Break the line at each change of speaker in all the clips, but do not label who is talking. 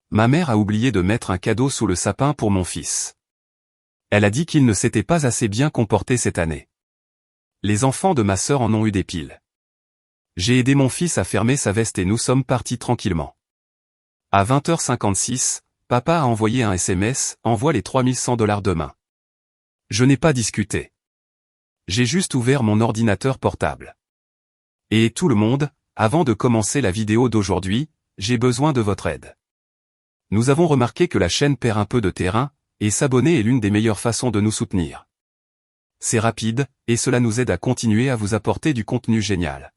Ma mère a oublié de mettre un cadeau sous le sapin pour mon fils. Elle a dit qu'il ne s'était pas assez bien comporté cette année. Les enfants de ma sœur en ont eu des piles. J'ai aidé mon fils à fermer sa veste et nous sommes partis tranquillement. À 20h56, papa a envoyé un SMS, envoie les $3100 demain. Je n'ai pas discuté. J'ai juste ouvert mon ordinateur portable. Et tout le monde, avant de commencer la vidéo d'aujourd'hui, j'ai besoin de votre aide. Nous avons remarqué que la chaîne perd un peu de terrain, et s'abonner est l'une des meilleures façons de nous soutenir. C'est rapide, et cela nous aide à continuer à vous apporter du contenu génial.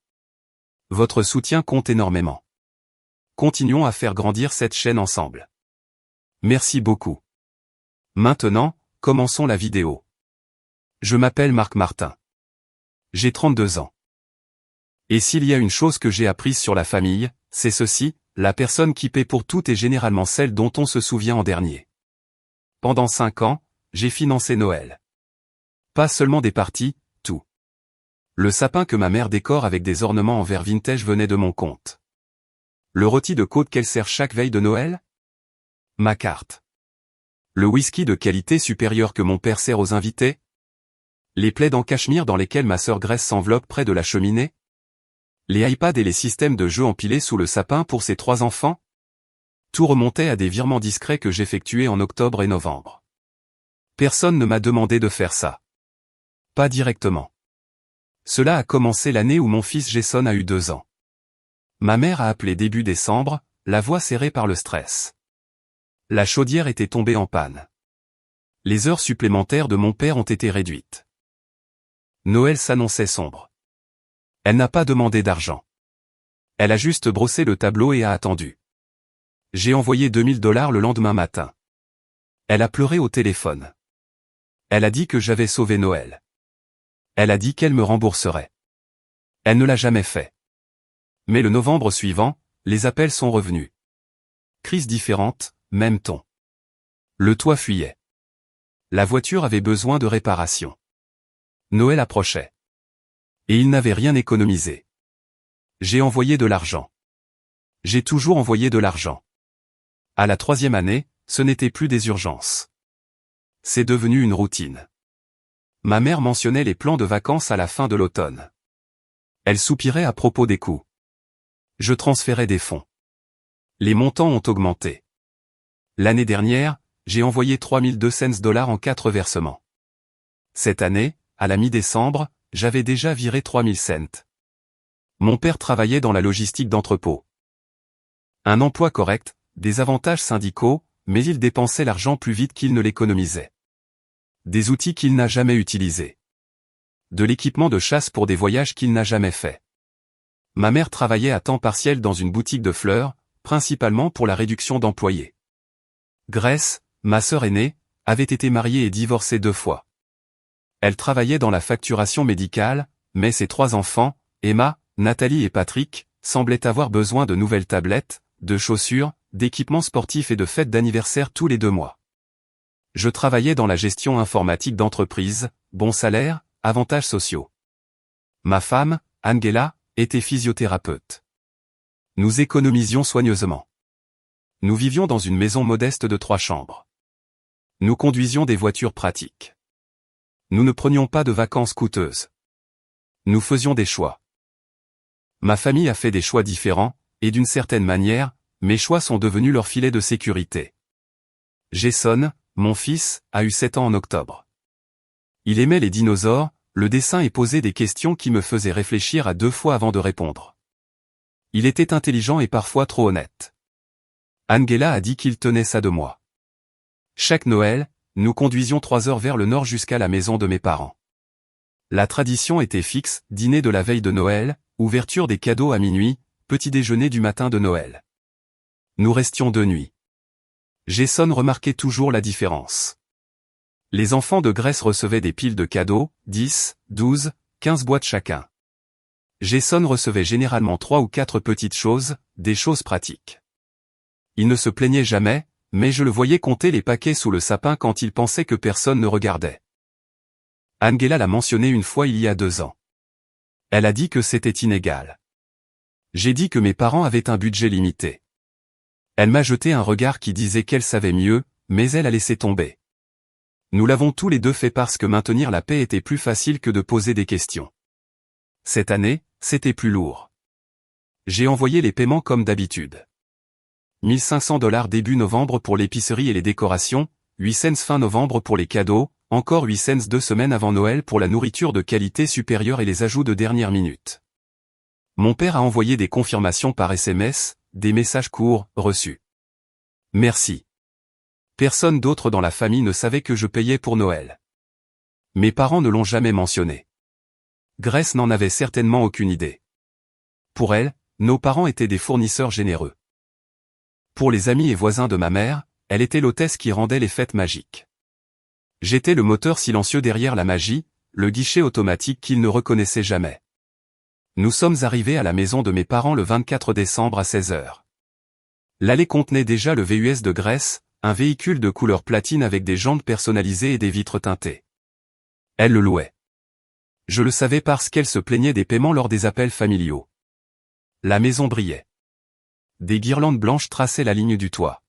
Votre soutien compte énormément. Continuons à faire grandir cette chaîne ensemble. Merci beaucoup. Maintenant, commençons la vidéo. Je m'appelle Marc Martin. J'ai 32 ans. Et s'il y a une chose que j'ai apprise sur la famille, c'est ceci, la personne qui paie pour tout est généralement celle dont on se souvient en dernier. Pendant 5 ans, j'ai financé Noël. Pas seulement des parties, tout. Le sapin que ma mère décore avec des ornements en verre vintage venait de mon compte. Le rôti de côte qu'elle sert chaque veille de Noël? Ma carte. Le whisky de qualité supérieure que mon père sert aux invités? Les plaids en cachemire dans lesquels ma sœur Grace s'enveloppe près de la cheminée? Les iPads et les systèmes de jeux empilés sous le sapin pour ses 3 enfants? Tout remontait à des virements discrets que j'effectuais en octobre et novembre. Personne ne m'a demandé de faire ça. Pas directement. Cela a commencé l'année où mon fils Jason a eu 2 ans. Ma mère a appelé début décembre, la voix serrée par le stress. La chaudière était tombée en panne. Les heures supplémentaires de mon père ont été réduites. Noël s'annonçait sombre. Elle n'a pas demandé d'argent. Elle a juste brossé le tableau et a attendu. J'ai envoyé $2000 le lendemain matin. Elle a pleuré au téléphone. Elle a dit que j'avais sauvé Noël. Elle a dit qu'elle me rembourserait. Elle ne l'a jamais fait. Mais le novembre suivant, les appels sont revenus. Crise différente, même ton. Le toit fuyait. La voiture avait besoin de réparation. Noël approchait. Et il n'avait rien économisé. J'ai envoyé de l'argent. J'ai toujours envoyé de l'argent. À la 3e année, ce n'était plus des urgences. C'est devenu une routine. Ma mère mentionnait les plans de vacances à la fin de l'automne. Elle soupirait à propos des coûts. Je transférais des fonds. Les montants ont augmenté. L'année dernière, j'ai envoyé $3200 en 4 versements. Cette année, à la mi-décembre, j'avais déjà viré 3000 cents. Mon père travaillait dans la logistique d'entrepôt. Un emploi correct, des avantages syndicaux, mais il dépensait l'argent plus vite qu'il ne l'économisait. Des outils qu'il n'a jamais utilisés. De l'équipement de chasse pour des voyages qu'il n'a jamais faits. Ma mère travaillait à temps partiel dans une boutique de fleurs, principalement pour la réduction d'employés. Grace, ma sœur aînée, avait été mariée et divorcée 2 fois. Elle travaillait dans la facturation médicale, mais ses 3 enfants, Emma, Nathalie et Patrick, semblaient avoir besoin de nouvelles tablettes, de chaussures, d'équipements sportifs et de fêtes d'anniversaire tous les 2 mois. Je travaillais dans la gestion informatique d'entreprise, bon salaire, avantages sociaux. Ma femme, Angela, était physiothérapeute. Nous économisions soigneusement. Nous vivions dans une maison modeste de 3 chambres. Nous conduisions des voitures pratiques. Nous ne prenions pas de vacances coûteuses. Nous faisions des choix. Ma famille a fait des choix différents, et d'une certaine manière, mes choix sont devenus leur filet de sécurité. Jason, mon fils, a eu 7 ans en octobre. Il aimait les dinosaures, le dessin et posait des questions qui me faisaient réfléchir à 2 fois avant de répondre. Il était intelligent et parfois trop honnête. Angela a dit qu'il tenait ça de moi. Chaque Noël, nous conduisions 3 heures vers le nord jusqu'à la maison de mes parents. La tradition était fixe, dîner de la veille de Noël, ouverture des cadeaux à minuit, petit déjeuner du matin de Noël. Nous restions 2 nuits. Jason remarquait toujours la différence. Les enfants de Grace recevaient des piles de cadeaux, 10, 12, 15 boîtes chacun. Jason recevait généralement 3 ou 4 petites choses, des choses pratiques. Il ne se plaignait jamais, mais je le voyais compter les paquets sous le sapin quand il pensait que personne ne regardait. Angela l'a mentionné une fois il y a 2 ans. Elle a dit que c'était inégal. J'ai dit que mes parents avaient un budget limité. Elle m'a jeté un regard qui disait qu'elle savait mieux, mais elle a laissé tomber. Nous l'avons tous les deux fait parce que maintenir la paix était plus facile que de poser des questions. Cette année, c'était plus lourd. J'ai envoyé les paiements comme d'habitude. 1500$ début novembre pour l'épicerie et les décorations, 8 cents fin novembre pour les cadeaux, encore 8 cents 2 semaines avant Noël pour la nourriture de qualité supérieure et les ajouts de dernière minute. Mon père a envoyé des confirmations par SMS, des messages courts, reçus. Merci. Personne d'autre dans la famille ne savait que je payais pour Noël. Mes parents ne l'ont jamais mentionné. Grace n'en avait certainement aucune idée. Pour elle, nos parents étaient des fournisseurs généreux. Pour les amis et voisins de ma mère, elle était l'hôtesse qui rendait les fêtes magiques. J'étais le moteur silencieux derrière la magie, le guichet automatique qu'ils ne reconnaissaient jamais. Nous sommes arrivés à la maison de mes parents le 24 décembre à 16h. L'allée contenait déjà le VUS de Grace, un véhicule de couleur platine avec des jantes personnalisées et des vitres teintées. Elle le louait. Je le savais parce qu'elle se plaignait des paiements lors des appels familiaux. La maison brillait. Des guirlandes blanches traçaient la ligne du toit.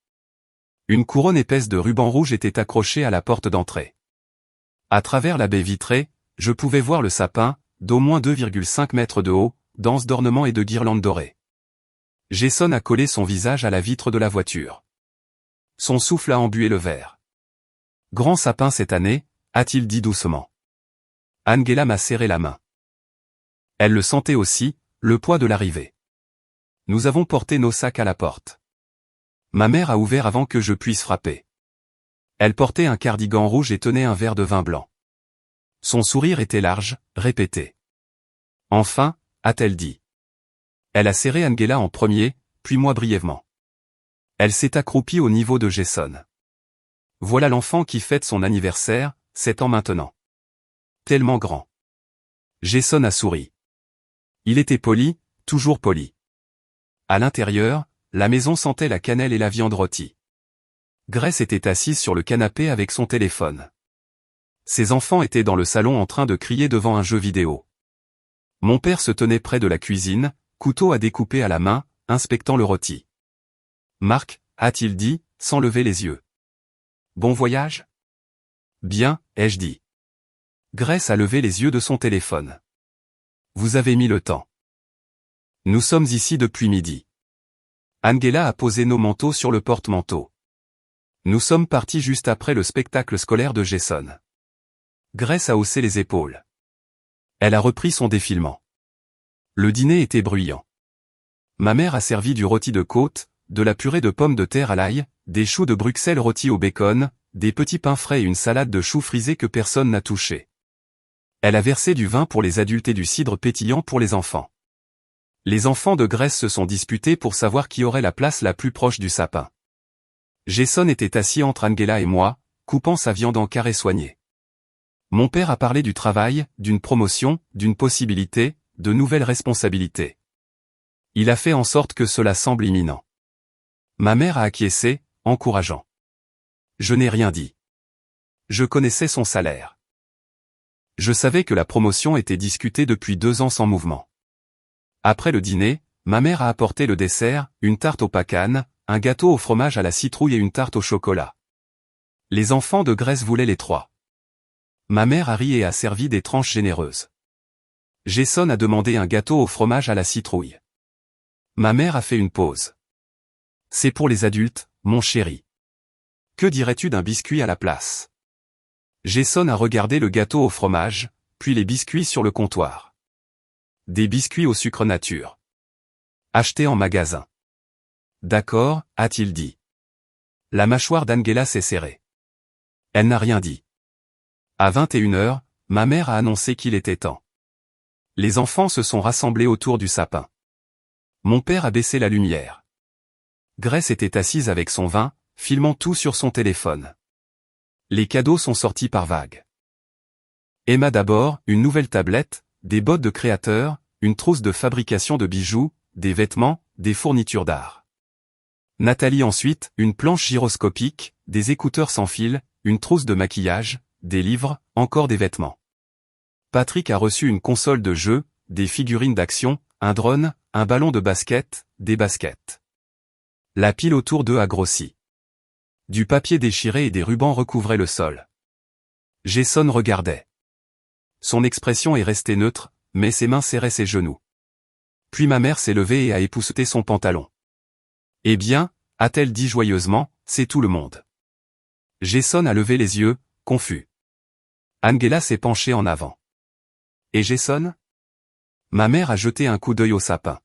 Une couronne épaisse de ruban rouge était accrochée à la porte d'entrée. À travers la baie vitrée, je pouvais voir le sapin, d'au moins 2,5 mètres de haut, dense d'ornements et de guirlandes dorées. Jason a collé son visage à la vitre de la voiture. Son souffle a embué le verre. Grand sapin cette année, a-t-il dit doucement. Angela m'a serré la main. Elle le sentait aussi, le poids de l'arrivée. Nous avons porté nos sacs à la porte. Ma mère a ouvert avant que je puisse frapper. Elle portait un cardigan rouge et tenait un verre de vin blanc. Son sourire était large, répété. Enfin, a-t-elle dit. Elle a serré Angela en premier, puis moi brièvement. Elle s'est accroupie au niveau de Jason. Voilà l'enfant qui fête son anniversaire, 7 ans maintenant. Tellement grand. Jason a souri. Il était poli, toujours poli. À l'intérieur, la maison sentait la cannelle et la viande rôtie. Grace était assise sur le canapé avec son téléphone. Ses enfants étaient dans le salon en train de crier devant un jeu vidéo. Mon père se tenait près de la cuisine, couteau à découper à la main, inspectant le rôti. Marc, a-t-il dit, sans lever les yeux. Bon voyage? Bien, ai-je dit. Grace a levé les yeux de son téléphone. Vous avez mis le temps. Nous sommes ici depuis midi. Angela a posé nos manteaux sur le porte-manteau. Nous sommes partis juste après le spectacle scolaire de Jason. Grace a haussé les épaules. Elle a repris son défilement. Le dîner était bruyant. Ma mère a servi du rôti de côte, de la purée de pommes de terre à l'ail, des choux de Bruxelles rôtis au bacon, des petits pains frais et une salade de choux frisés que personne n'a touché. Elle a versé du vin pour les adultes et du cidre pétillant pour les enfants. Les enfants de Grace se sont disputés pour savoir qui aurait la place la plus proche du sapin. Jason était assis entre Angela et moi, coupant sa viande en carrés soignés. Mon père a parlé du travail, d'une promotion, d'une possibilité, de nouvelles responsabilités. Il a fait en sorte que cela semble imminent. Ma mère a acquiescé, encourageant. Je n'ai rien dit. Je connaissais son salaire. Je savais que la promotion était discutée depuis 2 ans sans mouvement. Après le dîner, ma mère a apporté le dessert, une tarte aux pacanes, un gâteau au fromage à la citrouille et une tarte au chocolat. Les enfants de Grace voulaient les 3. Ma mère a ri et a servi des tranches généreuses. Jason a demandé un gâteau au fromage à la citrouille. Ma mère a fait une pause. C'est pour les adultes, mon chéri. Que dirais-tu d'un biscuit à la place? Jason a regardé le gâteau au fromage, puis les biscuits sur le comptoir. Des biscuits au sucre nature. Achetés en magasin. D'accord, a-t-il dit. La mâchoire d'Angela s'est serrée. Elle n'a rien dit. À 21h, ma mère a annoncé qu'il était temps. Les enfants se sont rassemblés autour du sapin. Mon père a baissé la lumière. Grace était assise avec son vin, filmant tout sur son téléphone. Les cadeaux sont sortis par vagues. Emma d'abord, une nouvelle tablette, des bottes de créateur, une trousse de fabrication de bijoux, des vêtements, des fournitures d'art. Nathalie ensuite, une planche gyroscopique, des écouteurs sans fil, une trousse de maquillage, des livres, encore des vêtements. Patrick a reçu une console de jeu, des figurines d'action, un drone, un ballon de basket, des baskets. La pile autour d'eux a grossi. Du papier déchiré et des rubans recouvraient le sol. Jason regardait. Son expression est restée neutre, mais ses mains serraient ses genoux. Puis ma mère s'est levée et a épousseté son pantalon. « Eh bien, a-t-elle dit joyeusement, c'est tout le monde. » Jason a levé les yeux, confus. Angela s'est penchée en avant. « Et Jason ?» Ma mère a jeté un coup d'œil au sapin.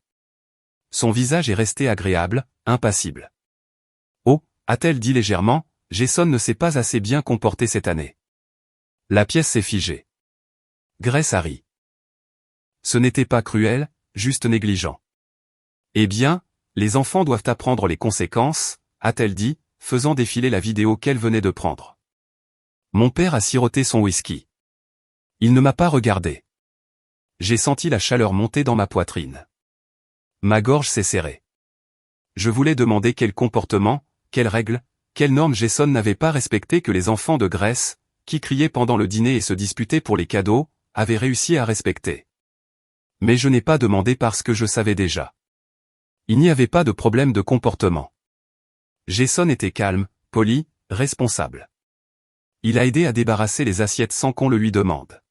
Son visage est resté agréable, impassible. « Oh » a-t-elle dit légèrement, Jason ne s'est pas assez bien comporté cette année. La pièce s'est figée. Grace a ri. Ce n'était pas cruel, juste négligent. « Eh bien, les enfants doivent apprendre les conséquences, a-t-elle dit, faisant défiler la vidéo qu'elle venait de prendre. Mon père a siroté son whisky. Il ne m'a pas regardé. J'ai senti la chaleur monter dans ma poitrine. Ma gorge s'est serrée. Je voulais demander quel comportement, quelles règles, quelles normes Jason n'avait pas respectées que les enfants de Grace, qui criaient pendant le dîner et se disputaient pour les cadeaux, avaient réussi à respecter. Mais je n'ai pas demandé parce que je savais déjà. Il n'y avait pas de problème de comportement. Jason était calme, poli, responsable. Il a aidé à débarrasser les assiettes sans qu'on le lui demande.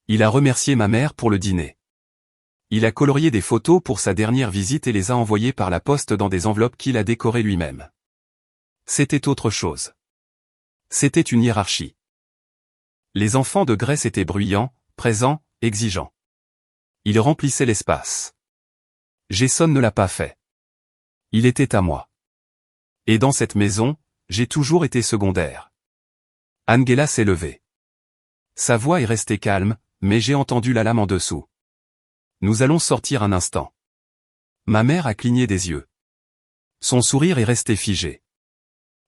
Il a remercié ma mère pour le dîner. Il a colorié des photos pour sa dernière visite et les a envoyées par la poste dans des enveloppes qu'il a décorées lui-même. C'était autre chose. C'était une hiérarchie. Les enfants de Grace étaient bruyants, présents, exigeants. Ils remplissaient l'espace. Jason ne l'a pas fait. Il était à moi. Et dans cette maison, j'ai toujours été secondaire. Angela s'est levée. Sa voix est restée calme, mais j'ai entendu la lame en dessous. Nous allons sortir un instant. Ma mère a cligné des yeux. Son sourire est resté figé.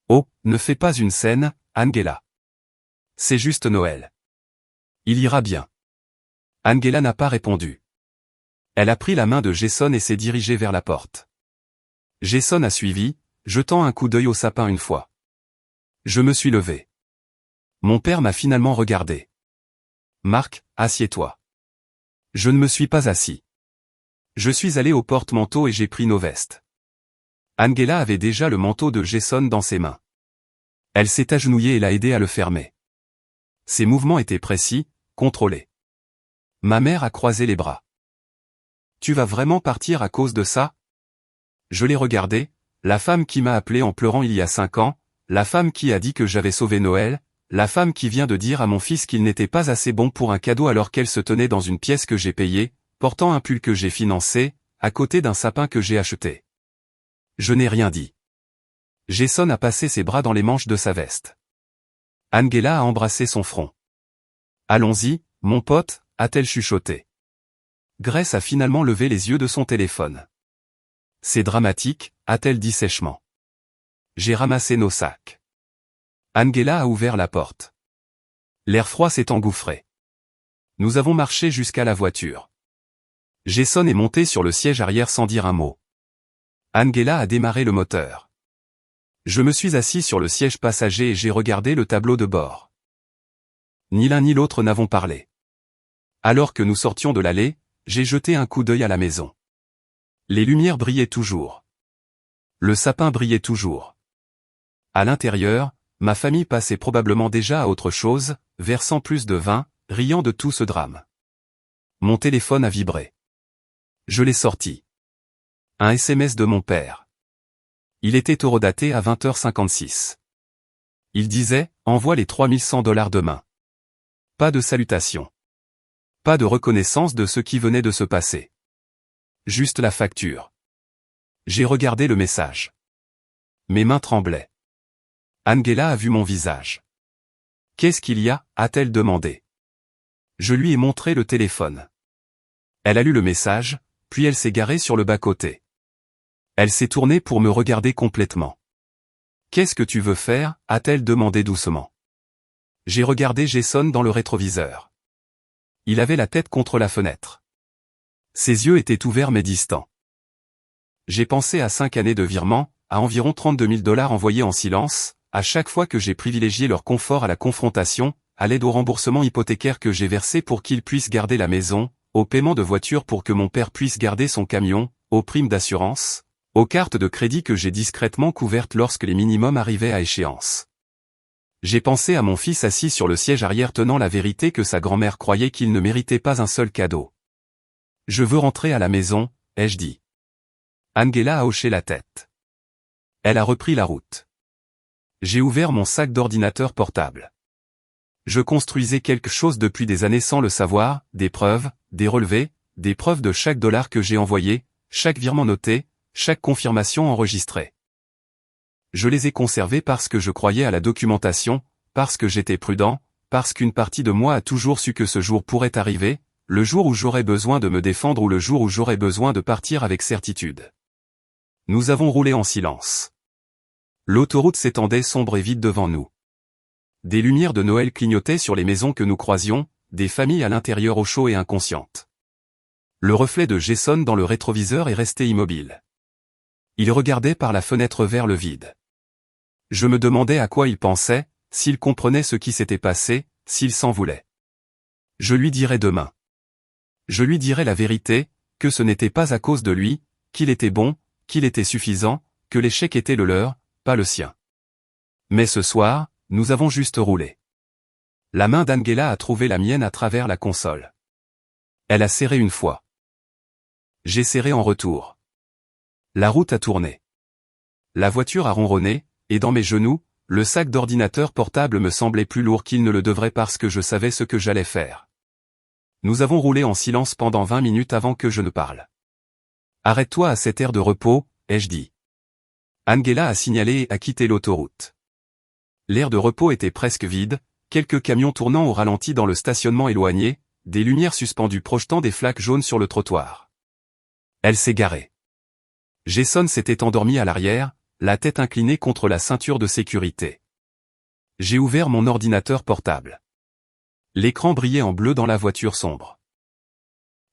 Oh, ne fais pas une scène, Angela. C'est juste Noël. Il ira bien. Angela n'a pas répondu. Elle a pris la main de Jason et s'est dirigée vers la porte. Jason a suivi, jetant un coup d'œil au sapin une fois. Je me suis levé. Mon père m'a finalement regardé. Marc, assieds-toi. Je ne me suis pas assis. Je suis allé au porte-manteau et j'ai pris nos vestes. Angela avait déjà le manteau de Jason dans ses mains. Elle s'est agenouillée et l'a aidé à le fermer. Ses mouvements étaient précis, contrôlés. Ma mère a croisé les bras. Tu vas vraiment partir à cause de ça? Je l'ai regardé, la femme qui m'a appelé en pleurant il y a 5 ans, la femme qui a dit que j'avais sauvé Noël, la femme qui vient de dire à mon fils qu'il n'était pas assez bon pour un cadeau alors qu'elle se tenait dans une pièce que j'ai payée, portant un pull que j'ai financé, à côté d'un sapin que j'ai acheté. Je n'ai rien dit. Jason a passé ses bras dans les manches de sa veste. Angela a embrassé son front. Allons-y, mon pote, a-t-elle chuchoté. Grace a finalement levé les yeux de son téléphone. C'est dramatique, a-t-elle dit sèchement. J'ai ramassé nos sacs. Angela a ouvert la porte. L'air froid s'est engouffré. Nous avons marché jusqu'à la voiture. Jason est monté sur le siège arrière sans dire un mot. Angela a démarré le moteur. Je me suis assis sur le siège passager et j'ai regardé le tableau de bord. Ni l'un ni l'autre n'avons parlé. Alors que nous sortions de l'allée, j'ai jeté un coup d'œil à la maison. Les lumières brillaient toujours. Le sapin brillait toujours. À l'intérieur, ma famille passait probablement déjà à autre chose, versant plus de vin, riant de tout ce drame. Mon téléphone a vibré. Je l'ai sorti. Un SMS de mon père. Il était horodaté à 20h56. Il disait, envoie les $3100 demain. Pas de salutation. Pas de reconnaissance de ce qui venait de se passer. Juste la facture. J'ai regardé le message. Mes mains tremblaient. Angela a vu mon visage. Qu'est-ce qu'il y a, a-t-elle demandé. Je lui ai montré le téléphone. Elle a lu le message, puis elle s'est garée sur le bas-côté. Elle s'est tournée pour me regarder complètement. Qu'est-ce que tu veux faire, a-t-elle demandé doucement. J'ai regardé Jason dans le rétroviseur. Il avait la tête contre la fenêtre. Ses yeux étaient ouverts mais distants. J'ai pensé à 5 années de virement, à environ $32 000 envoyés en silence, à chaque fois que j'ai privilégié leur confort à la confrontation, à l'aide au remboursement hypothécaire que j'ai versé pour qu'ils puissent garder la maison, au paiement de voiture pour que mon père puisse garder son camion, aux primes d'assurance, Aux cartes de crédit que j'ai discrètement couvertes lorsque les minimums arrivaient à échéance. J'ai pensé à mon fils assis sur le siège arrière tenant la vérité que sa grand-mère croyait qu'il ne méritait pas un seul cadeau. Je veux rentrer à la maison, ai-je dit. Angela a hoché la tête. Elle a repris la route. J'ai ouvert mon sac d'ordinateur portable. Je construisais quelque chose depuis des années sans le savoir, des preuves, des relevés, des preuves de chaque dollar que j'ai envoyé, chaque virement noté, chaque confirmation enregistrée. Je les ai conservés parce que je croyais à la documentation, parce que j'étais prudent, parce qu'une partie de moi a toujours su que ce jour pourrait arriver, le jour où j'aurais besoin de me défendre ou le jour où j'aurais besoin de partir avec certitude. Nous avons roulé en silence. L'autoroute s'étendait sombre et vide devant nous. Des lumières de Noël clignotaient sur les maisons que nous croisions, des familles à l'intérieur au chaud et inconscientes. Le reflet de Jason dans le rétroviseur est resté immobile. Il regardait par la fenêtre vers le vide. Je me demandais à quoi il pensait, s'il comprenait ce qui s'était passé, s'il s'en voulait. Je lui dirai demain. Je lui dirai la vérité, que ce n'était pas à cause de lui, qu'il était bon, qu'il était suffisant, que l'échec était le leur, pas le sien. Mais ce soir, nous avons juste roulé. La main d'Angela a trouvé la mienne à travers la console. Elle a serré une fois. J'ai serré en retour. La route a tourné. La voiture a ronronné, et dans mes genoux, le sac d'ordinateur portable me semblait plus lourd qu'il ne le devrait parce que je savais ce que j'allais faire. Nous avons roulé en silence pendant 20 minutes avant que je ne parle. Arrête-toi à cette aire de repos, ai-je dit. Angela a signalé et a quitté l'autoroute. L'aire de repos était presque vide, quelques camions tournant au ralenti dans le stationnement éloigné, des lumières suspendues projetant des flaques jaunes sur le trottoir. Elle s'est garée. Jason s'était endormi à l'arrière, la tête inclinée contre la ceinture de sécurité. J'ai ouvert mon ordinateur portable. L'écran brillait en bleu dans la voiture sombre.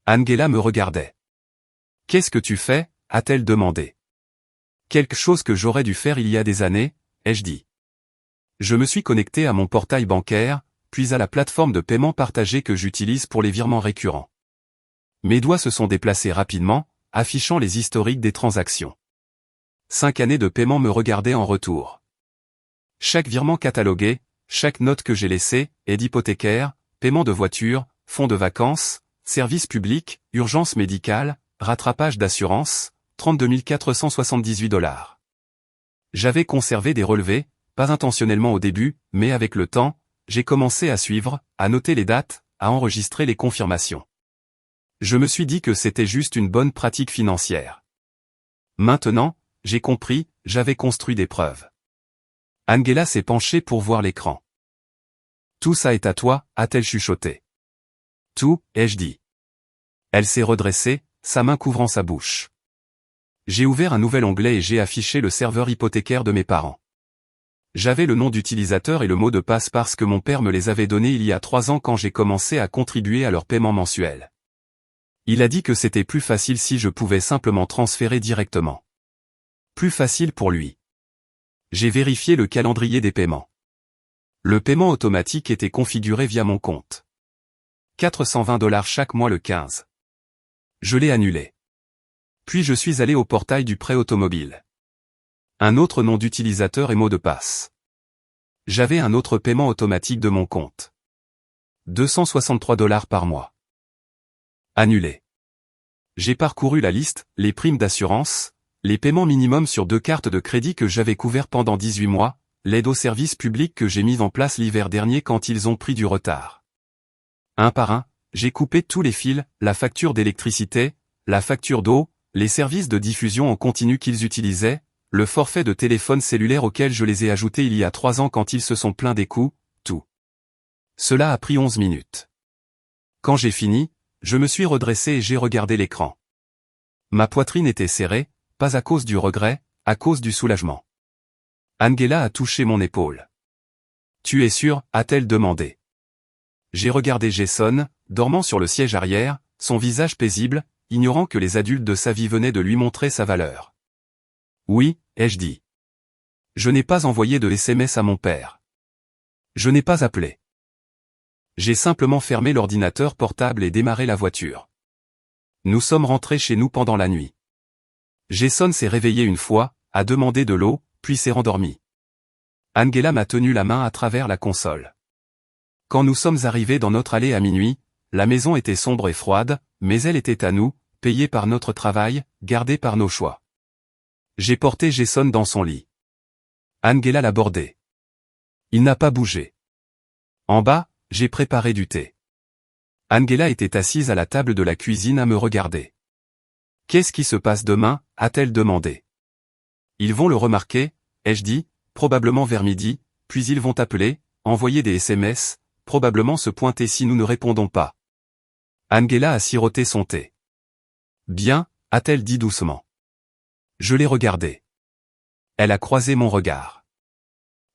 Angela me regardait. « Qu'est-ce que tu fais ?» a-t-elle demandé. « Quelque chose que j'aurais dû faire il y a des années, ai-je dit. Je me suis connecté à mon portail bancaire, puis à la plateforme de paiement partagée que j'utilise pour les virements récurrents. Mes doigts se sont déplacés rapidement, affichant les historiques des transactions. 5 années de paiement me regardaient en retour. Chaque virement catalogué, chaque note que j'ai laissée, aide hypothécaire, paiement de voiture, fonds de vacances, services publics, urgence médicale, rattrapage d'assurance, 32 478 $. J'avais conservé des relevés, pas intentionnellement au début, mais avec le temps, j'ai commencé à suivre, à noter les dates, à enregistrer les confirmations. Je me suis dit que c'était juste une bonne pratique financière. Maintenant, j'ai compris, j'avais construit des preuves. Angela s'est penchée pour voir l'écran. Tout ça est à toi, a-t-elle chuchoté. Tout, ai-je dit. Elle s'est redressée, sa main couvrant sa bouche. J'ai ouvert un nouvel onglet et j'ai affiché le serveur hypothécaire de mes parents. J'avais le nom d'utilisateur et le mot de passe parce que mon père me les avait donnés il y a 3 ans quand j'ai commencé à contribuer à leur paiement mensuel. Il a dit que c'était plus facile si je pouvais simplement transférer directement. Plus facile pour lui. J'ai vérifié le calendrier des paiements. Le paiement automatique était configuré via mon compte. 420 $ chaque mois le 15. Je l'ai annulé. Puis je suis allé au portail du prêt automobile. Un autre nom d'utilisateur et mot de passe. J'avais un autre paiement automatique de mon compte. 263 $ par mois. Annulé. J'ai parcouru la liste, les primes d'assurance, les paiements minimums sur 2 cartes de crédit que j'avais couverts pendant 18 mois, l'aide aux services publics que j'ai mis en place l'hiver dernier quand ils ont pris du retard. Un par un, j'ai coupé tous les fils, la facture d'électricité, la facture d'eau, les services de diffusion en continu qu'ils utilisaient, le forfait de téléphone cellulaire auquel je les ai ajoutés il y a 3 ans quand ils se sont plaints des coûts, tout. Cela a pris 11 minutes. Quand j'ai fini, je me suis redressé et j'ai regardé l'écran. Ma poitrine était serrée, pas à cause du regret, à cause du soulagement. Angela a touché mon épaule. « Tu es sûr ?» a-t-elle demandé. J'ai regardé Jason, dormant sur le siège arrière, son visage paisible, ignorant que les adultes de sa vie venaient de lui montrer sa valeur. « Oui », ai-je dit. Je n'ai pas envoyé de SMS à mon père. Je n'ai pas appelé. J'ai simplement fermé l'ordinateur portable et démarré la voiture. Nous sommes rentrés chez nous pendant la nuit. Jason s'est réveillé une fois, a demandé de l'eau, puis s'est rendormi. Angela m'a tenu la main à travers la console. Quand nous sommes arrivés dans notre allée à minuit, la maison était sombre et froide, mais elle était à nous, payée par notre travail, gardée par nos choix. J'ai porté Jason dans son lit. Angela l'a bordé. Il n'a pas bougé. En bas, j'ai préparé du thé. Angela était assise à la table de la cuisine à me regarder. « Qu'est-ce qui se passe demain ?» a-t-elle demandé. « Ils vont le remarquer, » ai-je dit, probablement vers midi, puis ils vont appeler, envoyer des SMS, probablement se pointer si nous ne répondons pas. Angela a siroté son thé. « Bien, » a-t-elle dit doucement. Je l'ai regardée. Elle a croisé mon regard.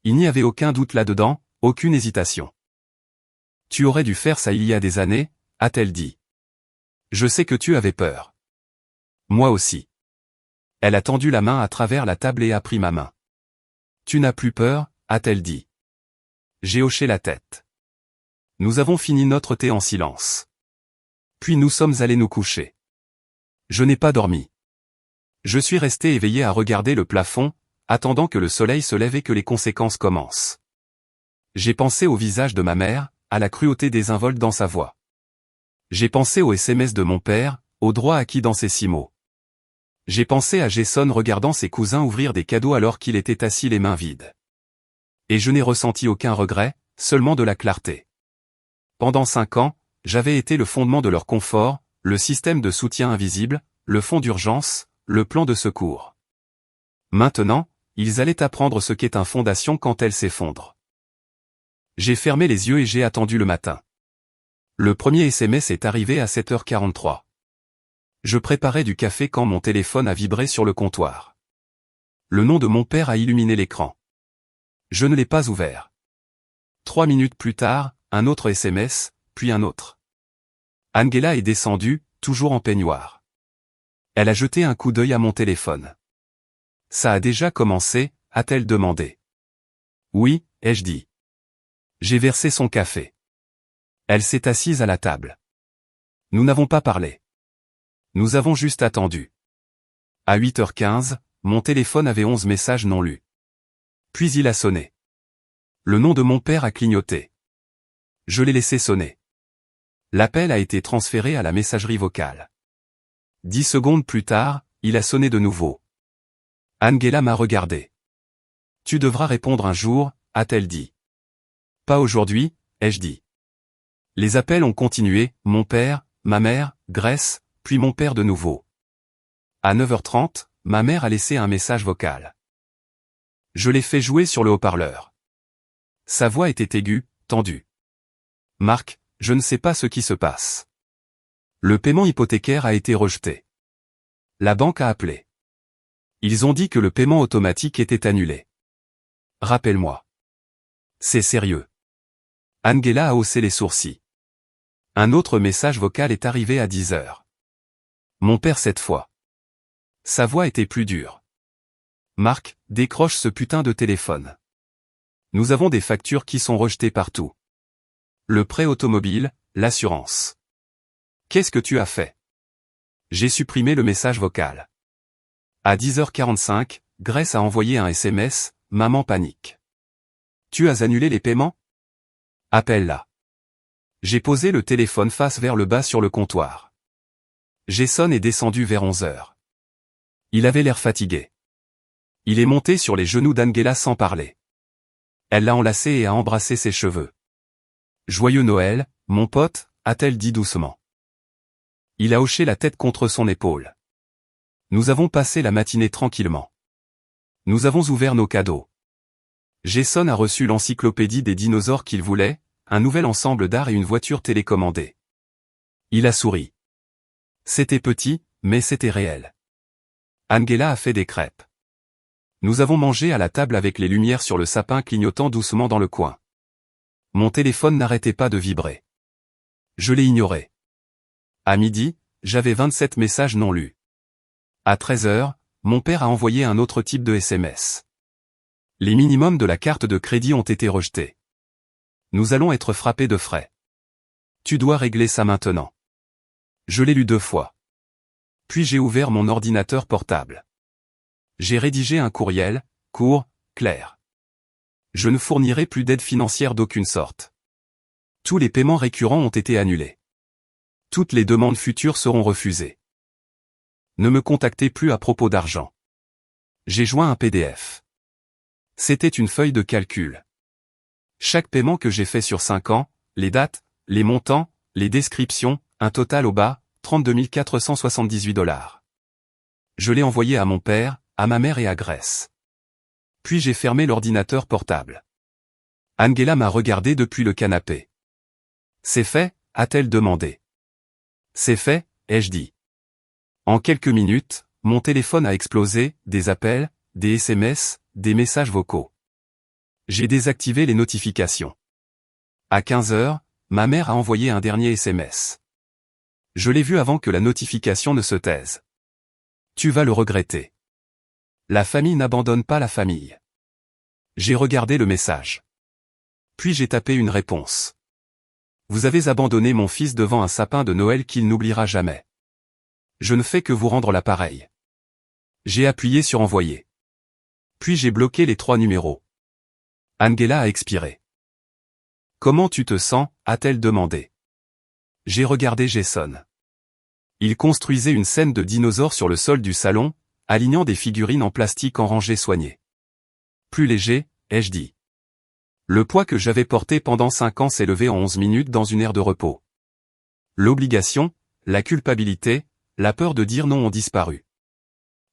Il n'y avait aucun doute là-dedans, aucune hésitation. « Tu aurais dû faire ça il y a des années, » a-t-elle dit. « Je sais que tu avais peur. » Moi aussi. Elle a tendu la main à travers la table et a pris ma main. « Tu n'as plus peur ?» a-t-elle dit. J'ai hoché la tête. Nous avons fini notre thé en silence. Puis nous sommes allés nous coucher. Je n'ai pas dormi. Je suis resté éveillé à regarder le plafond, attendant que le soleil se lève et que les conséquences commencent. J'ai pensé au visage de ma mère, à la cruauté désinvolte dans sa voix. J'ai pensé aux SMS de mon père, au droit acquis dans ces 6 mots. J'ai pensé à Jason regardant ses cousins ouvrir des cadeaux alors qu'il était assis les mains vides. Et je n'ai ressenti aucun regret, seulement de la clarté. Pendant 5 ans, j'avais été le fondement de leur confort, le système de soutien invisible, le fonds d'urgence, le plan de secours. Maintenant, ils allaient apprendre ce qu'est une fondation quand elle s'effondre. J'ai fermé les yeux et j'ai attendu le matin. Le premier SMS est arrivé à 7h43. Je préparais du café quand mon téléphone a vibré sur le comptoir. Le nom de mon père a illuminé l'écran. Je ne l'ai pas ouvert. 3 minutes plus tard, un autre SMS, puis un autre. Angela est descendue, toujours en peignoir. Elle a jeté un coup d'œil à mon téléphone. « Ça a déjà commencé ?» a-t-elle demandé. « Oui », ai-je dit. J'ai versé son café. Elle s'est assise à la table. Nous n'avons pas parlé. Nous avons juste attendu. À 8h15, mon téléphone avait 11 messages non lus. Puis il a sonné. Le nom de mon père a clignoté. Je l'ai laissé sonner. L'appel a été transféré à la messagerie vocale. 10 secondes plus tard, il a sonné de nouveau. Angela m'a regardé. « Tu devras répondre un jour » a-t-elle dit. « Pas aujourd'hui » ai-je dit. Les appels ont continué, mon père, ma mère, Grace, puis mon père de nouveau. À 9h30, ma mère a laissé un message vocal. Je l'ai fait jouer sur le haut-parleur. Sa voix était aiguë, tendue. « Marc, je ne sais pas ce qui se passe. Le paiement hypothécaire a été rejeté. La banque a appelé. Ils ont dit que le paiement automatique était annulé. Rappelle-moi. C'est sérieux. » Angela a haussé les sourcils. Un autre message vocal est arrivé à 10h. Mon père cette fois. Sa voix était plus dure. Marc, décroche ce putain de téléphone. Nous avons des factures qui sont rejetées partout. Le prêt automobile, l'assurance. Qu'est-ce que tu as fait? J'ai supprimé le message vocal. À 10h45, Grace a envoyé un SMS, maman panique. Tu as annulé les paiements? Appelle-la. J'ai posé le téléphone face vers le bas sur le comptoir. Jason est descendu vers 11h. Il avait l'air fatigué. Il est monté sur les genoux d'Angela sans parler. Elle l'a enlacé et a embrassé ses cheveux. Joyeux Noël, mon pote, a-t-elle dit doucement. Il a hoché la tête contre son épaule. Nous avons passé la matinée tranquillement. Nous avons ouvert nos cadeaux. Jason a reçu l'encyclopédie des dinosaures qu'il voulait, un nouvel ensemble d'art et une voiture télécommandée. Il a souri. C'était petit, mais c'était réel. Angela a fait des crêpes. Nous avons mangé à la table avec les lumières sur le sapin clignotant doucement dans le coin. Mon téléphone n'arrêtait pas de vibrer. Je l'ai ignoré. À midi, j'avais 27 messages non lus. À 13h, mon père a envoyé un autre type de SMS. Les minimums de la carte de crédit ont été rejetés. Nous allons être frappés de frais. Tu dois régler ça maintenant. Je l'ai lu 2 fois. Puis j'ai ouvert mon ordinateur portable. J'ai rédigé un courriel, court, clair. Je ne fournirai plus d'aide financière d'aucune sorte. Tous les paiements récurrents ont été annulés. Toutes les demandes futures seront refusées. Ne me contactez plus à propos d'argent. J'ai joint un PDF. C'était une feuille de calcul. Chaque paiement que j'ai fait sur 5 ans, les dates, les montants, les descriptions, un total au bas, 32 478 $. Je l'ai envoyé à mon père, à ma mère et à Grace. Puis j'ai fermé l'ordinateur portable. Angela m'a regardé depuis le canapé. C'est fait, a-t-elle demandé. C'est fait, ai-je dit. En quelques minutes, mon téléphone a explosé, des appels, des SMS, des messages vocaux. J'ai désactivé les notifications. À 15 heures, ma mère a envoyé un dernier SMS. Je l'ai vu avant que la notification ne se taise. Tu vas le regretter. La famille n'abandonne pas la famille. J'ai regardé le message. Puis j'ai tapé une réponse. Vous avez abandonné mon fils devant un sapin de Noël qu'il n'oubliera jamais. Je ne fais que vous rendre l'appareil. J'ai appuyé sur envoyer. Puis j'ai bloqué les 3 numéros. Angela a expiré. Comment tu te sens, a-t-elle demandé. J'ai regardé Jason. Il construisait une scène de dinosaures sur le sol du salon, alignant des figurines en plastique en rangées soignées. Plus léger, ai-je dit. Le poids que j'avais porté pendant 5 ans s'est levé en 11 minutes dans une aire de repos. L'obligation, la culpabilité, la peur de dire non ont disparu.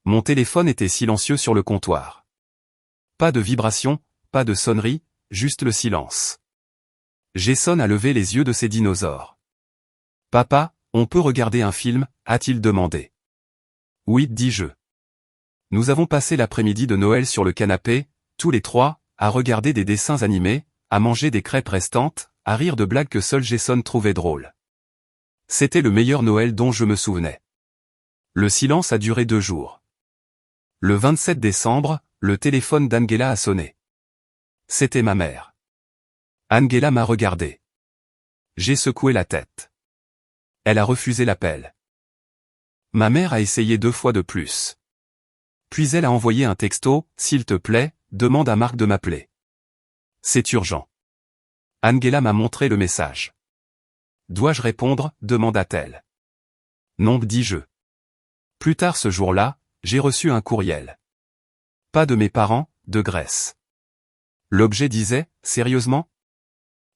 Mon téléphone était silencieux sur le comptoir. Pas de vibration, pas de sonnerie, juste le silence. Jason a levé les yeux de ses dinosaures. Papa, on peut regarder un film, a-t-il demandé. Oui, dis-je. Nous avons passé l'après-midi de Noël sur le canapé, tous les 3, à regarder des dessins animés, à manger des crêpes restantes, à rire de blagues que seul Jason trouvait drôles. C'était le meilleur Noël dont je me souvenais. Le silence a duré 2 jours. Le 27 décembre, le téléphone d'Angela a sonné. C'était ma mère. Angela m'a regardé. J'ai secoué la tête. Elle a refusé l'appel. Ma mère a essayé 2 fois de plus. Puis elle a envoyé un texto, s'il te plaît, demande à Marc de m'appeler. C'est urgent. Angela m'a montré le message. Dois-je répondre, demanda-t-elle. Non, dis-je. Plus tard ce jour-là, j'ai reçu un courriel. Pas de mes parents, de Grace. L'objet disait, sérieusement?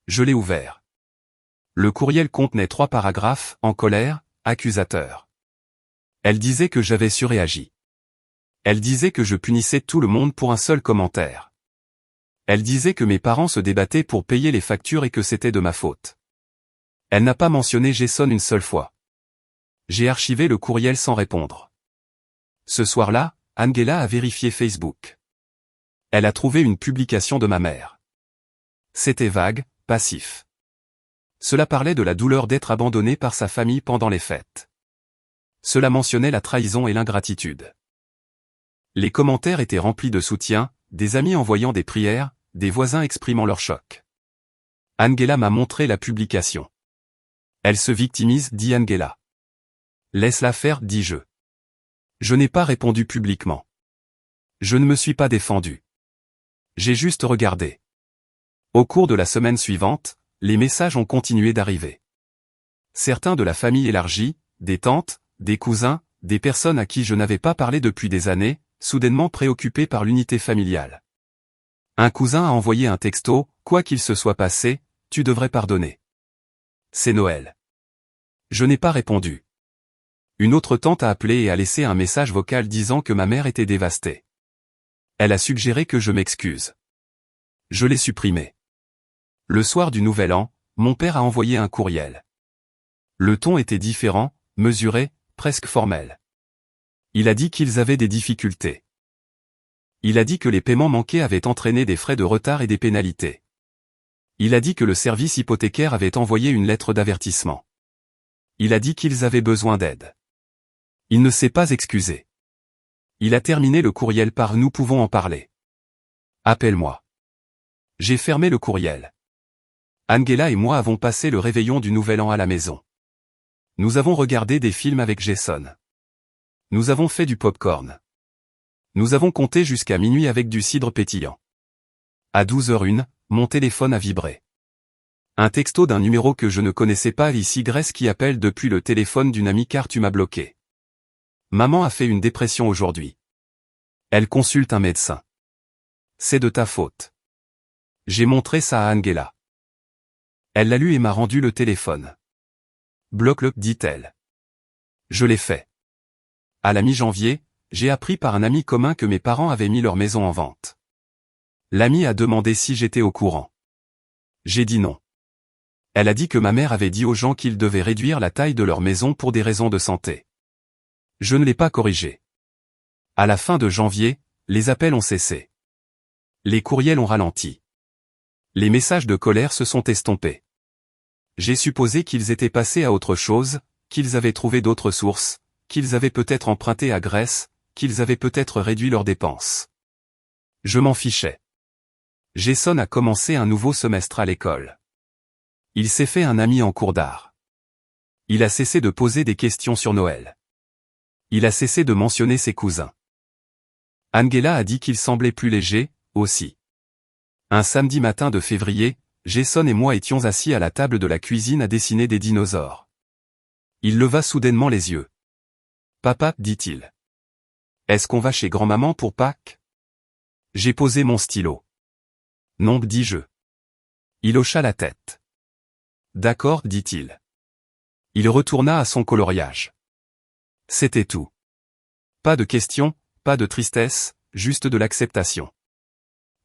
Je l'ai ouvert. Le courriel contenait 3 paragraphes, en colère, accusateurs. Elle disait que j'avais surréagi. Elle disait que je punissais tout le monde pour un seul commentaire. Elle disait que mes parents se débattaient pour payer les factures et que c'était de ma faute. Elle n'a pas mentionné Jason une seule fois. J'ai archivé le courriel sans répondre. Ce soir-là, Angela a vérifié Facebook. Elle a trouvé une publication de ma mère. C'était vague, passif. Cela parlait de la douleur d'être abandonné par sa famille pendant les fêtes. Cela mentionnait la trahison et l'ingratitude. Les commentaires étaient remplis de soutien, des amis envoyant des prières, des voisins exprimant leur choc. Angela m'a montré la publication. Elle se victimise, dit Angela. Laisse-la faire, dis-je. Je n'ai pas répondu publiquement. Je ne me suis pas défendu. J'ai juste regardé. Au cours de la semaine suivante, les messages ont continué d'arriver. Certains de la famille élargie, des tantes, des cousins, des personnes à qui je n'avais pas parlé depuis des années, soudainement préoccupés par l'unité familiale. Un cousin a envoyé un texto, quoi qu'il se soit passé, tu devrais pardonner. C'est Noël. Je n'ai pas répondu. Une autre tante a appelé et a laissé un message vocal disant que ma mère était dévastée. Elle a suggéré que je m'excuse. Je l'ai supprimé. Le soir du Nouvel An, mon père a envoyé un courriel. Le ton était différent, mesuré, presque formel. Il a dit qu'ils avaient des difficultés. Il a dit que les paiements manqués avaient entraîné des frais de retard et des pénalités. Il a dit que le service hypothécaire avait envoyé une lettre d'avertissement. Il a dit qu'ils avaient besoin d'aide. Il ne s'est pas excusé. Il a terminé le courriel par « Nous pouvons en parler. Appelle-moi ». J'ai fermé le courriel. Angela et moi avons passé le réveillon du Nouvel An à la maison. Nous avons regardé des films avec Jason. Nous avons fait du pop-corn. Nous avons compté jusqu'à minuit avec du cidre pétillant. À 12h01, mon téléphone a vibré. Un texto d'un numéro que je ne connaissais pas, ici Grèce qui appelle depuis le téléphone d'une amie car tu m'as bloqué. Maman a fait une dépression aujourd'hui. Elle consulte un médecin. C'est de ta faute. J'ai montré ça à Angela. Elle l'a lu et m'a rendu le téléphone. Bloque-le, dit-elle. Je l'ai fait. À la mi-janvier, j'ai appris par un ami commun que mes parents avaient mis leur maison en vente. L'ami a demandé si j'étais au courant. J'ai dit non. Elle a dit que ma mère avait dit aux gens qu'ils devaient réduire la taille de leur maison pour des raisons de santé. Je ne l'ai pas corrigé. À la fin de janvier, les appels ont cessé. Les courriels ont ralenti. Les messages de colère se sont estompés. J'ai supposé qu'ils étaient passés à autre chose, qu'ils avaient trouvé d'autres sources, qu'ils avaient peut-être emprunté à Grèce, qu'ils avaient peut-être réduit leurs dépenses. Je m'en fichais. Jason a commencé un nouveau semestre à l'école. Il s'est fait un ami en cours d'art. Il a cessé de poser des questions sur Noël. Il a cessé de mentionner ses cousins. Angela a dit qu'il semblait plus léger, aussi. Un samedi matin de février, Jason et moi étions assis à la table de la cuisine à dessiner des dinosaures. Il leva soudainement les yeux. « Papa, dit-il. Est-ce qu'on va chez grand-maman pour Pâques ?» J'ai posé mon stylo. « Non, dis-je. » Il hocha la tête. « D'accord, dit-il. » Il retourna à son coloriage. C'était tout. Pas de questions, pas de tristesse, juste de l'acceptation.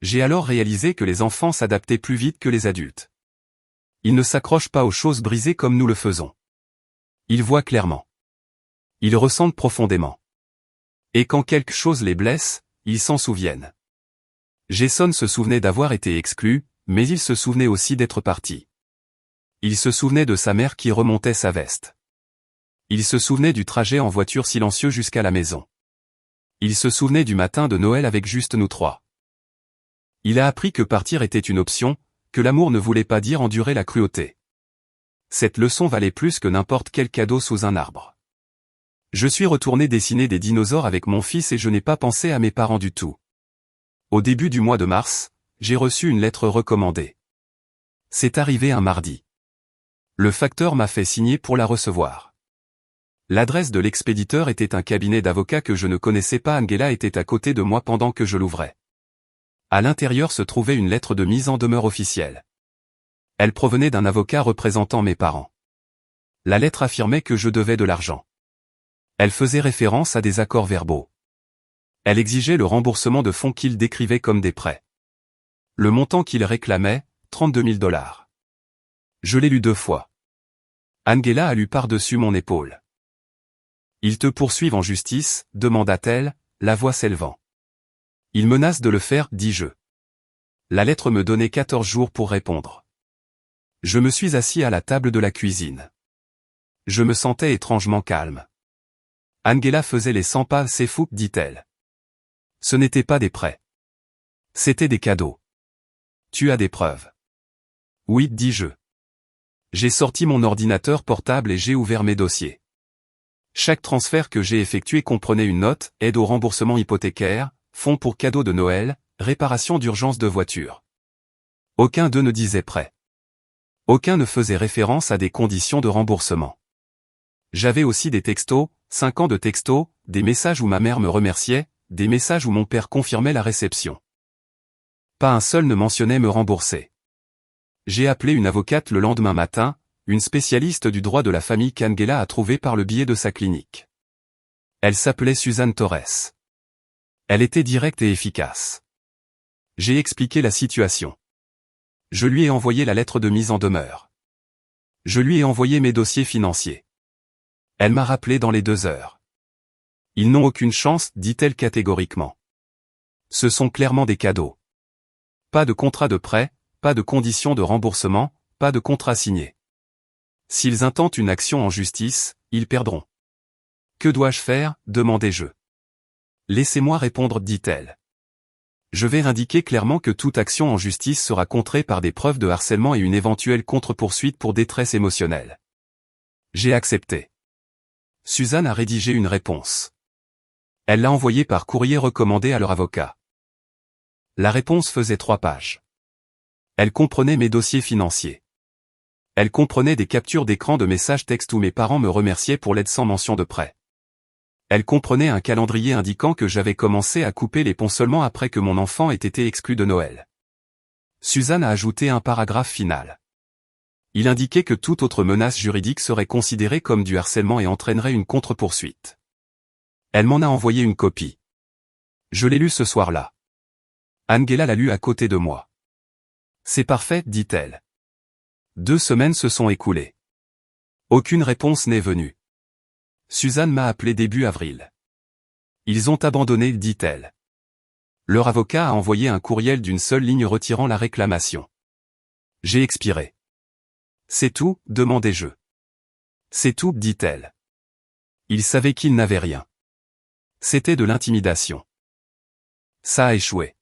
J'ai alors réalisé que les enfants s'adaptaient plus vite que les adultes. Ils ne s'accrochent pas aux choses brisées comme nous le faisons. Ils voient clairement. Ils ressentent profondément. Et quand quelque chose les blesse, ils s'en souviennent. Jason se souvenait d'avoir été exclu, mais il se souvenait aussi d'être parti. Il se souvenait de sa mère qui remontait sa veste. Il se souvenait du trajet en voiture silencieux jusqu'à la maison. Il se souvenait du matin de Noël avec juste nous trois. Il a appris que partir était une option, que l'amour ne voulait pas dire endurer la cruauté. Cette leçon valait plus que n'importe quel cadeau sous un arbre. Je suis retourné dessiner des dinosaures avec mon fils et je n'ai pas pensé à mes parents du tout. Au début du mois de mars, j'ai reçu une lettre recommandée. C'est arrivé un mardi. Le facteur m'a fait signer pour la recevoir. L'adresse de l'expéditeur était un cabinet d'avocats que je ne connaissais pas. Angela était à côté de moi pendant que je l'ouvrais. À l'intérieur se trouvait une lettre de mise en demeure officielle. Elle provenait d'un avocat représentant mes parents. La lettre affirmait que je devais de l'argent. Elle faisait référence à des accords verbaux. Elle exigeait le remboursement de fonds qu'il décrivait comme des prêts. Le montant qu'il réclamait, 32 000 $. Je l'ai lu 2 fois. Angela a lu par-dessus mon épaule. « Ils te poursuivent en justice ?» demanda-t-elle, la voix s'élevant. « Ils menacent de le faire » dis-je. La lettre me donnait 14 jours pour répondre. Je me suis assis à la table de la cuisine. Je me sentais étrangement calme. Angela faisait les 100 pas. « C'est fou » dit-elle. Ce n'étaient pas des prêts. C'étaient des cadeaux. Tu as des preuves? Oui, dis-je. J'ai sorti mon ordinateur portable et j'ai ouvert mes dossiers. Chaque transfert que j'ai effectué comprenait une note, aide au remboursement hypothécaire, fonds pour cadeaux de Noël, réparation d'urgence de voiture. Aucun d'eux ne disait prêt. Aucun ne faisait référence à des conditions de remboursement. J'avais aussi des textos, 5 ans de textos, des messages où ma mère me remerciait, des messages où mon père confirmait la réception. Pas un seul ne mentionnait me rembourser. J'ai appelé une avocate le lendemain matin, une spécialiste du droit de la famille qu'Angela a trouvée par le biais de sa clinique. Elle s'appelait Suzanne Torres. Elle était directe et efficace. J'ai expliqué la situation. Je lui ai envoyé la lettre de mise en demeure. Je lui ai envoyé mes dossiers financiers. Elle m'a rappelé dans les 2 heures. Ils n'ont aucune chance, dit-elle catégoriquement. Ce sont clairement des cadeaux. Pas de contrat de prêt, pas de conditions de remboursement, pas de contrat signé. S'ils intentent une action en justice, ils perdront. Que dois-je faire, demandai-je. Laissez-moi répondre, dit-elle. Je vais indiquer clairement que toute action en justice sera contrée par des preuves de harcèlement et une éventuelle contre-poursuite pour détresse émotionnelle. J'ai accepté. Suzanne a rédigé une réponse. Elle l'a envoyé par courrier recommandé à leur avocat. La réponse faisait 3 pages. Elle comprenait mes dossiers financiers. Elle comprenait des captures d'écran de messages textes où mes parents me remerciaient pour l'aide sans mention de prêt. Elle comprenait un calendrier indiquant que j'avais commencé à couper les ponts seulement après que mon enfant ait été exclu de Noël. Suzanne a ajouté un paragraphe final. Il indiquait que toute autre menace juridique serait considérée comme du harcèlement et entraînerait une contre-poursuite. Elle m'en a envoyé une copie. Je l'ai lu ce soir-là. Angela l'a lu à côté de moi. C'est parfait, dit-elle. 2 semaines se sont écoulées. Aucune réponse n'est venue. Suzanne m'a appelé début avril. Ils ont abandonné, dit-elle. Leur avocat a envoyé un courriel d'une seule ligne retirant la réclamation. J'ai expiré. C'est tout, demandai-je. C'est tout, dit-elle. Ils savaient qu'ils n'avaient rien. C'était de l'intimidation. Ça a échoué.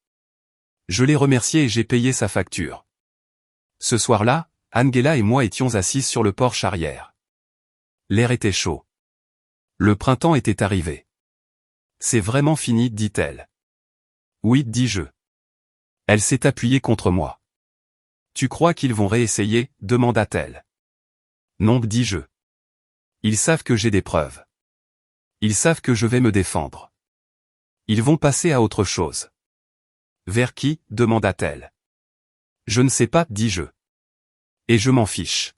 Je l'ai remercié et j'ai payé sa facture. Ce soir-là, Angela et moi étions assises sur le porche arrière. L'air était chaud. Le printemps était arrivé. C'est vraiment fini, dit-elle. Oui, dis-je. Elle s'est appuyée contre moi. Tu crois qu'ils vont réessayer, demanda-t-elle. Non, dis-je. Ils savent que j'ai des preuves. Ils savent que je vais me défendre. Ils vont passer à autre chose. Vers qui, demanda-t-elle. Je ne sais pas, dis-je. Et je m'en fiche.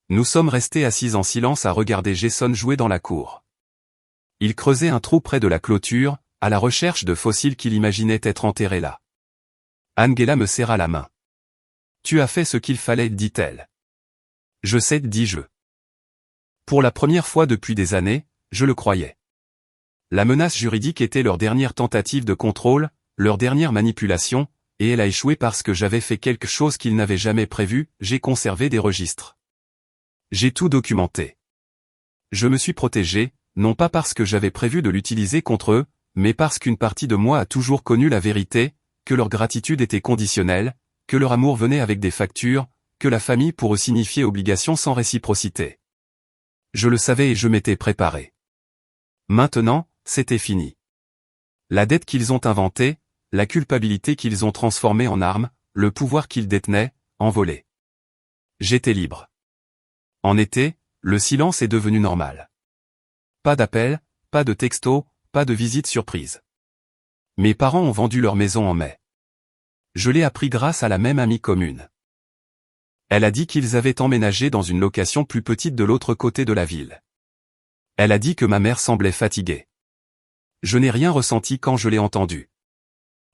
Nous sommes restés assis en silence à regarder Jason jouer dans la cour. Il creusait un trou près de la clôture, à la recherche de fossiles qu'il imaginait être enterrés là. Angela me serra la main. Tu as fait ce qu'il fallait, dit-elle. Je sais, dis-je. Pour la première fois depuis des années, je le croyais. La menace juridique était leur dernière tentative de contrôle, leur dernière manipulation, et elle a échoué parce que j'avais fait quelque chose qu'ils n'avaient jamais prévu, j'ai conservé des registres. J'ai tout documenté. Je me suis protégé, non pas parce que j'avais prévu de l'utiliser contre eux, mais parce qu'une partie de moi a toujours connu la vérité, que leur gratitude était conditionnelle, que leur amour venait avec des factures, que la famille pourrait signifier obligation sans réciprocité. Je le savais et je m'étais préparé. Maintenant, c'était fini. La dette qu'ils ont inventée, la culpabilité qu'ils ont transformée en arme, le pouvoir qu'ils détenaient, envolé. J'étais libre. En été, le silence est devenu normal. Pas d'appel, pas de texto, pas de visite surprise. Mes parents ont vendu leur maison en mai. Je l'ai appris grâce à la même amie commune. Elle a dit qu'ils avaient emménagé dans une location plus petite de l'autre côté de la ville. Elle a dit que ma mère semblait fatiguée. Je n'ai rien ressenti quand je l'ai entendu.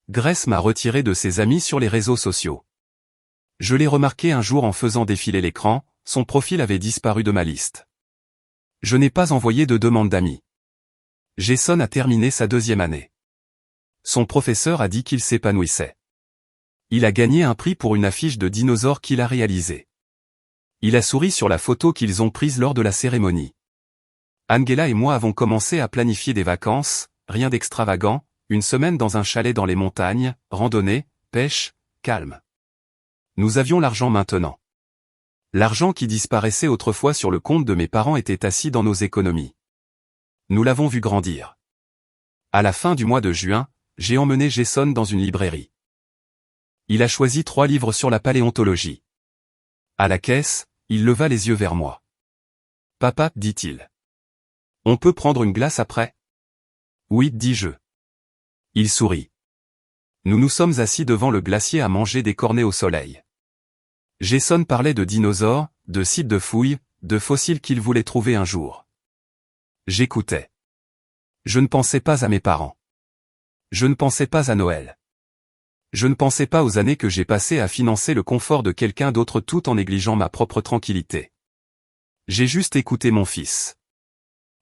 Grace m'a retiré de ses amis sur les réseaux sociaux. Je l'ai remarqué un jour en faisant défiler l'écran, son profil avait disparu de ma liste. Je n'ai pas envoyé de demande d'amis. Jason a terminé sa 2e année. Son professeur a dit qu'il s'épanouissait. Il a gagné un prix pour une affiche de dinosaure qu'il a réalisée. Il a souri sur la photo qu'ils ont prise lors de la cérémonie. Angela et moi avons commencé à planifier des vacances, rien d'extravagant, une semaine dans un chalet dans les montagnes, randonnée, pêche, calme. Nous avions l'argent maintenant. L'argent qui disparaissait autrefois sur le compte de mes parents était assis dans nos économies. Nous l'avons vu grandir. À la fin du mois de juin, j'ai emmené Jason dans une librairie. Il a choisi 3 livres sur la paléontologie. À la caisse, il leva les yeux vers moi. Papa, dit-il. On peut prendre une glace après? Oui, dis-je. Il sourit. Nous nous sommes assis devant le glacier à manger des cornets au soleil. Jason parlait de dinosaures, de sites de fouilles, de fossiles qu'il voulait trouver un jour. J'écoutais. Je ne pensais pas à mes parents. Je ne pensais pas à Noël. Je ne pensais pas aux années que j'ai passées à financer le confort de quelqu'un d'autre tout en négligeant ma propre tranquillité. J'ai juste écouté mon fils.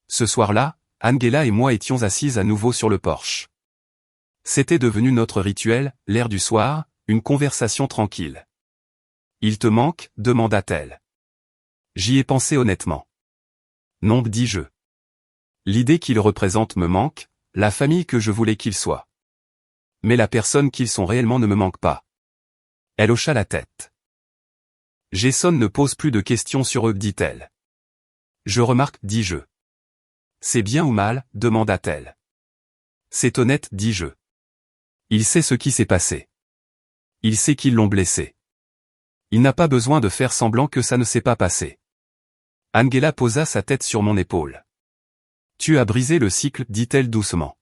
Ce soir-là, Angela et moi étions assises à nouveau sur le porche. C'était devenu notre rituel, l'air du soir, une conversation tranquille. Il te manque, demanda-t-elle. J'y ai pensé honnêtement. Non, dis-je. L'idée qu'il représente me manque, la famille que je voulais qu'il soit. Mais la personne qu'ils sont réellement ne me manque pas. Elle hocha la tête. Jason ne pose plus de questions sur eux, dit-elle. Je remarque, dis-je. C'est bien ou mal, demanda-t-elle. C'est honnête, dis-je. Il sait ce qui s'est passé. Il sait qu'ils l'ont blessé. Il n'a pas besoin de faire semblant que ça ne s'est pas passé. Angela posa sa tête sur mon épaule. Tu as brisé le cycle, dit-elle doucement.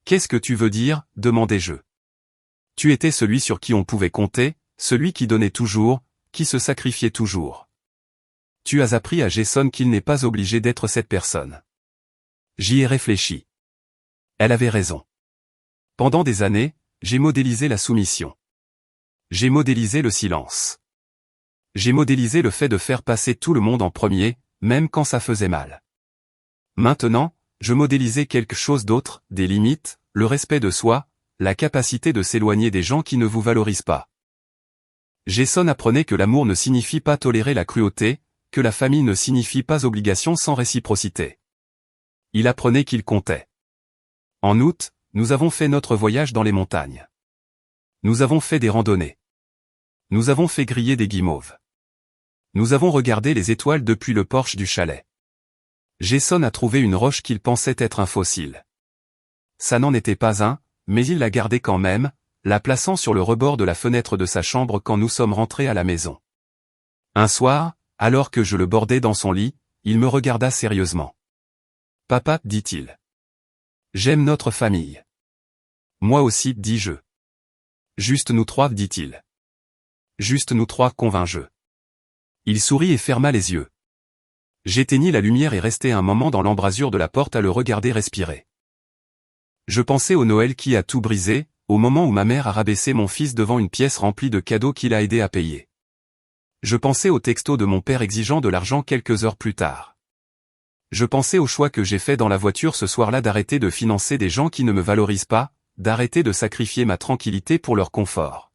Qu'est-ce que tu veux dire, demandai-je. Tu étais celui sur qui on pouvait compter, celui qui donnait toujours, qui se sacrifiait toujours. Tu as appris à Jason qu'il n'est pas obligé d'être cette personne. J'y ai réfléchi. Elle avait raison. Pendant des années, j'ai modélisé la soumission. J'ai modélisé le silence. J'ai modélisé le fait de faire passer tout le monde en premier, même quand ça faisait mal. Maintenant, je modélisais quelque chose d'autre, des limites, le respect de soi, la capacité de s'éloigner des gens qui ne vous valorisent pas. Jason apprenait que l'amour ne signifie pas tolérer la cruauté, que la famille ne signifie pas obligation sans réciprocité. Il apprenait qu'il comptait. En août, nous avons fait notre voyage dans les montagnes. Nous avons fait des randonnées. Nous avons fait griller des guimauves. Nous avons regardé les étoiles depuis le porche du chalet. Jason a trouvé une roche qu'il pensait être un fossile. Ça n'en était pas un, mais il l'a gardé quand même, la plaçant sur le rebord de la fenêtre de sa chambre quand nous sommes rentrés à la maison. Un soir, alors que je le bordais dans son lit, il me regarda sérieusement. « Papa, dit-il. J'aime notre famille. » Moi aussi, dis-je. « Juste nous trois, dit-il. »« Juste nous trois, convins-je. » Il sourit et ferma les yeux. J'éteignis la lumière et restai un moment dans l'embrasure de la porte à le regarder respirer. Je pensais au Noël qui a tout brisé, au moment où ma mère a rabaissé mon fils devant une pièce remplie de cadeaux qu'il a aidé à payer. Je pensais au texto de mon père exigeant de l'argent quelques heures plus tard. Je pensais au choix que j'ai fait dans la voiture ce soir-là d'arrêter de financer des gens qui ne me valorisent pas, d'arrêter de sacrifier ma tranquillité pour leur confort.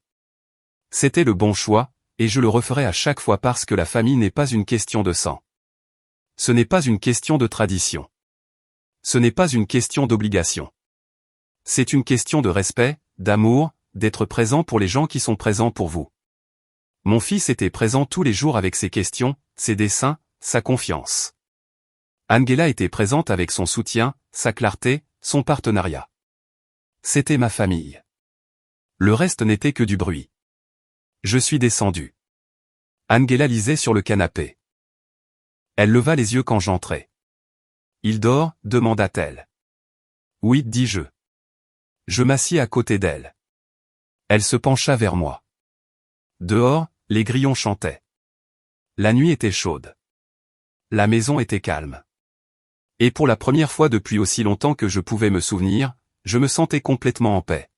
C'était le bon choix, et je le referai à chaque fois parce que la famille n'est pas une question de sang. Ce n'est pas une question de tradition. Ce n'est pas une question d'obligation. C'est une question de respect, d'amour, d'être présent pour les gens qui sont présents pour vous. Mon fils était présent tous les jours avec ses questions, ses dessins, sa confiance. Angela était présente avec son soutien, sa clarté, son partenariat. C'était ma famille. Le reste n'était que du bruit. Je suis descendu. Angela lisait sur le canapé. Elle leva les yeux quand j'entrai. « Il dort ?» demanda-t-elle. « Oui, dis-je. » Je m'assis à côté d'elle. Elle se pencha vers moi. Dehors, les grillons chantaient. La nuit était chaude. La maison était calme. Et pour la première fois depuis aussi longtemps que je pouvais me souvenir, je me sentais complètement en paix.